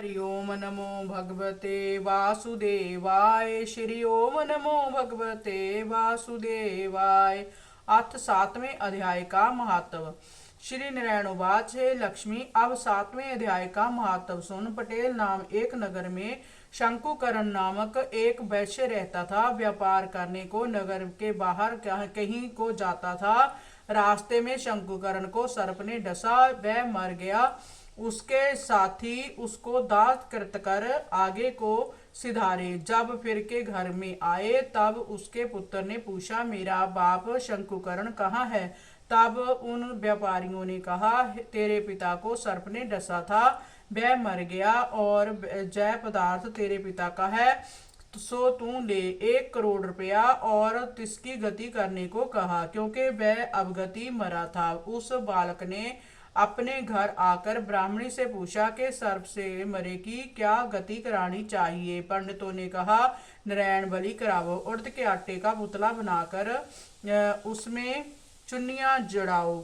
हरि ओम नमो भगवते वासुदेवाय। श्री ओम नमो भगवते वासुदेवाय। अथ सातवें अध्याय का महत्व। श्री नारायण उवाच। हे लक्ष्मी, अब सातवें अध्याय का महत्व सुन। पटेल नाम एक नगर में शंकुकरण नामक एक वैश्य रहता था। व्यापार करने को नगर के बाहर कहीं को जाता था। रास्ते में शंकुकरण को सर्प ने डसा, वह मर गया। उसके साथी उसको दांत कृत कर आगे को सिधारे। जब फिर के घर में आए तब उसके पुत्र ने पूछा, मेरा बाप शंकुकरण कहाँ है? तब उन व्यापारियों ने कहा, तेरे पिता को सर्प ने डसा था, वह मर गया और जय पदार्थ तेरे पिता का है, सो तू ले 1 करोड़ रुपया और तिसकी गति करने को कहा, क्योंकि वह अवगति मरा था। उस बालक ने अपने घर आकर ब्राह्मणी से पूछा कि सर्प से मरे की क्या गति करानी चाहिए। पंडितों ने कहा, नारायण बलि करावो। उड़द के आटे का पुतला बनाकर उसमें चुन्नियां जड़ाओ।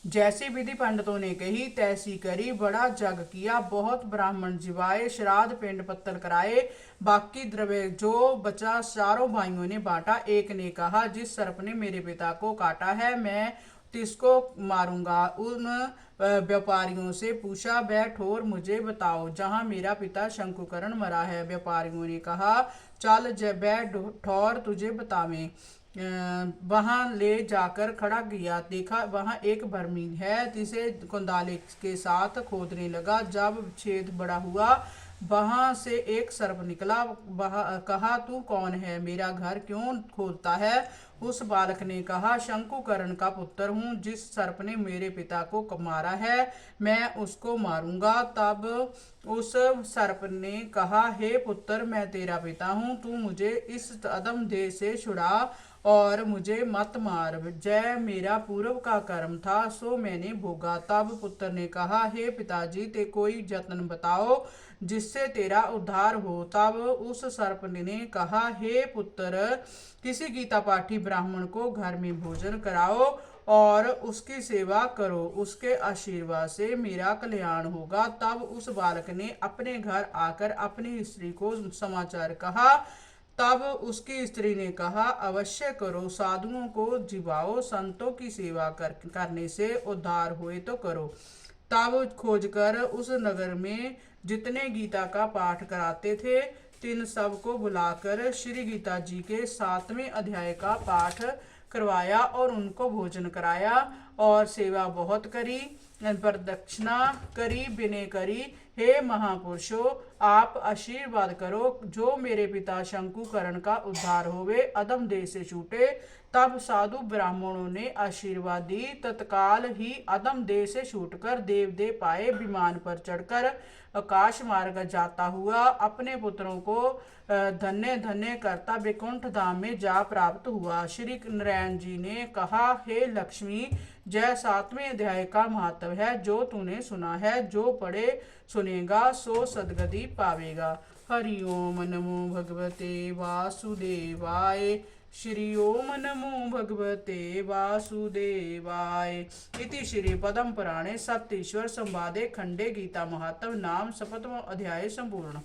जैसी विधि पंडितों ने कही तैसी करी। बड़ा जग किया, बहुत ब्राह्मण जिवाए, श्राद्ध पिंड पत्तल कराए। बाकी द्रव्य जो बचा चारों भाइयों ने बांटा। एक ने कहा, जिस सर्प ने मेरे पिता को काटा है मैं तिसको मारूंगा। उन व्यापारियों से पूछा, वह ठोर मुझे बताओ जहां मेरा पिता शंकुकरण मरा है। व्यापारियों ने कहा, चल वह ठौर तुझे बतावे। वहां ले जाकर खड़ा किया, देखा वहां एक बर्मी है, जिसे कुंदाले के साथ खोदने लगा। जब छेद बड़ा हुआ वहां से एक सर्प निकला। कहा, तू कौन है, मेरा घर क्यों खोदता है? उस बालक ने कहा, शंकुकरण का पुत्र हूँ। जिस सर्प ने मेरे पिता को मारा है मैं उसको मारूंगा। तब उस सर्प ने कहा, हे पुत्र, मैं तेरा पिता हूँ, तू मुझे इस अधम देह से छुड़ा और मुझे मत मार। जय मेरा पूर्व का कर्म था सो मैंने भोगा। तब पुत्र ने कहा, हे पिताजी, ते कोई जतन बताओ जिससे तेरा उद्धार हो। तब उस सर्प ने कहा, हे पुत्र, किसी गीता पाठी ब्राह्मण को घर में भोजन कराओ और उसकी सेवा करो, उसके आशीर्वाद से मेरा कल्याण होगा। तब उस बालक ने अपने घर आकर अपनी स्त्री को समाचार कहा। तब उसकी स्त्री ने कहा, अवश्य करो, साधुओं को जिवाओ, संतों की सेवा करने से उद्धार हुए तो करो। तब खोजकर उस नगर में जितने गीता का पाठ कराते थे तीन सबको बुलाकर श्री गीता जी के 7वें अध्याय का पाठ करवाया और उनको भोजन कराया और सेवा बहुत करी, प्रदक्षिणा करी, विनय करी। हे महापुरुषों, आप आशीर्वाद करो जो मेरे पिता शंकुकरण का उद्धार होवे, अधम देह से छूटे। तब साधु ब्राह्मणों ने आशीर्वाद दी। तत्काल ही अधम देह से छूटकर देव देह पाए। विमान पर चढ़कर आकाश मार्ग जाता हुआ अपने पुत्रों को धन्य धन्य करता वैकुंठ धाम में जा प्राप्त हुआ। श्री नारायण जी ने कहा, हे लक्ष्मी, जय 7वें अध्याय का महत्व है जो तूने सुना है। जो पढ़े सुनेगा सो सदगति पावेगा। हरि ओम नमो भगवते वासुदेवाय। श्री ओम नमो भगवते वासुदेवाय। इति श्री पद्म पुराणे सप्तीश्वर संवादे खंडे गीता महात्म नाम सप्तम अध्याय संपूर्ण।